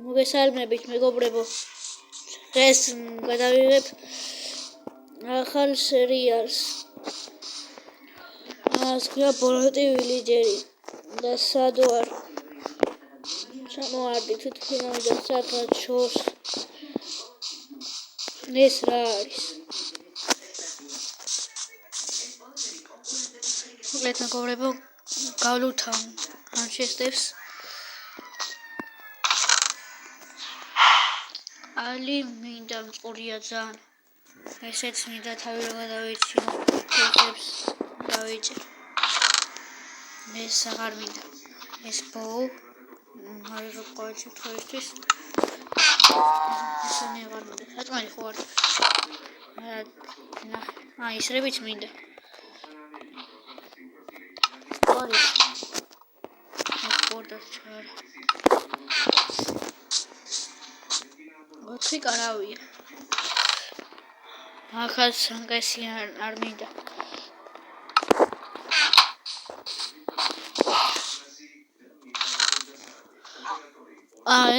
მოგესალმებით მეგობრებო, დღეს გადავიღებ ახალ სერიალს. მას ქვია ბოლოტი ვილიჯერი და სად ვარ? ჩამოვარდი თვითმფრინავიდან საათად შორს. ეს რა არის? მოკლედ მეგობრებო, გავლუთავ ამ შეცდებს. ალი მინდა მწყურია ძალიან. ესეც მინდა თავი რომ გადავეჩინო, შეცდებს დავეჭერ. ეს აღარ მინდა. ეს ბოუ არის რო ყოველ შემთხვევაში. ესენი აღარ მინდა. საჭმელი ხო არ? ნახე. ისრებიც მინდა. არის. მოკორდა ჩარ. ოთხი კარავია. ახალ სანკესი არ მინდა.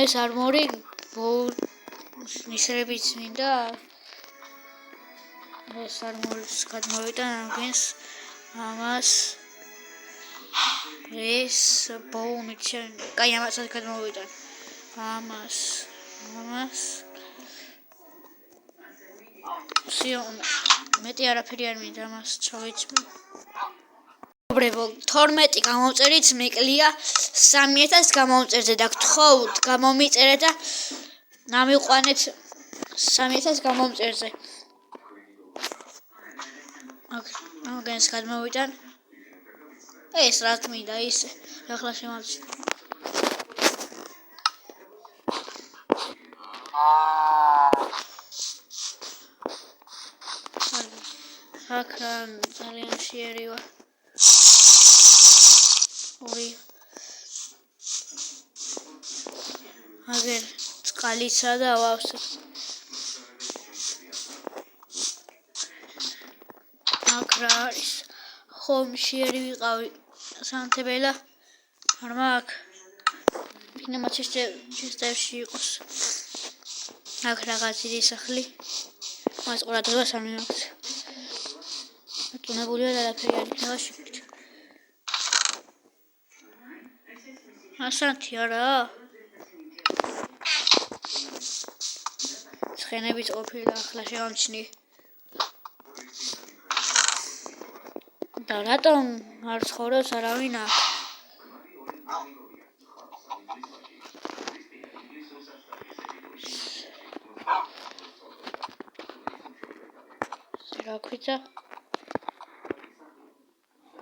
ეს არმორი ისრებიც მინდა. ეს არმორის გადმოვიტან ამგენს ამას. ეს ბოუ მიჩენ. კაი, ამასაც გადმოვიტან. ამას. მეტი არაფერი არ მინდა, ამას ჩავეჭმე. მეგობრებო, 12 გამომწერით მეკლია 3000 გამომწერზე და გთხოვთ გამომიწერეთ და ამიყვანეთ 3000 გამომწერზე. ამგენს გადმოვიტან. ეს რა თმინდა ისე, ახლა შემავჭი. აქრან ძალიან შეერივა. ორი. აგერ წყალიცა და ვავსე. აქრა არის. ხომ შეერი ვიყავი სანთებელა. არ მაქვს. ფინამა შეცდებში იყოს. აქ რაღაც დიდი სახლი. მას ყურადღებას არ მიმაქვს. ტუნებულია და არაფერი არ იქნება შიგნით. ასანთი არა? ცხენებიც ყოფილა, ახლა შევამჩნიე. და რატომ არ ცხოვრობს არავინ აქ? რა ქვიცა?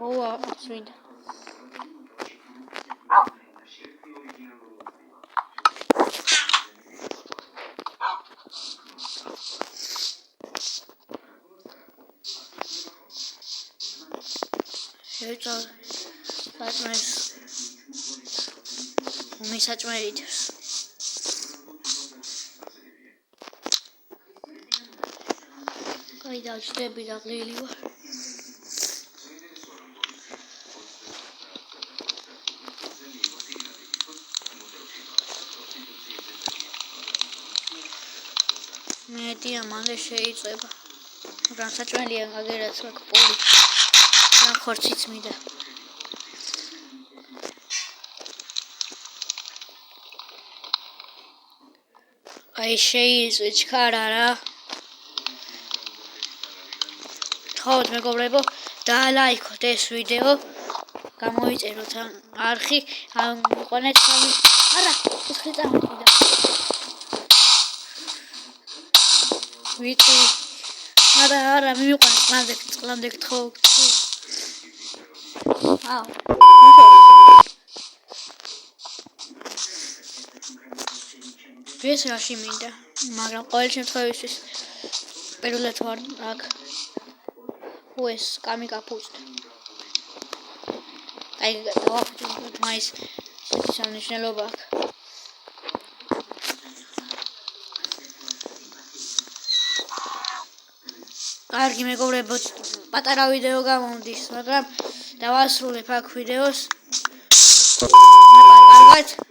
ოვა, მინდა. შევიწავ საჭმელს. საჭმელი დევს. კაი, დავჭდები და გლილი ვარ. მეტია მალე შეიწება. მაგრამ საჭმელია აგერაც მაქვს პოლი. და ხორციც მინდა. აი შეიწვი ჩქარა რა. თხოვთ მეგობრებო, დაალაიქოთ ეს ვიდეო. გამოიწეროთ არხი, ამიყვანეთ სამი. არა, ეს ხითა მიყიდა. ვიცი. არა, მივიყვანეთ წყლამდე გთხოვთ. აუ. ეს რაში მინდა, მაგრამ ყოველ შემთხვევაში პირველად ვარ აქ. ეს კამი კაპუსტა. აი, დავაფუძნოთ მაის შესანიშნელობა აქ. კარგი მეგობრებო, პატარა ვიდეო გამომდის, მაგრამ დავასრულებ აქ ვიდეოს. კარგად.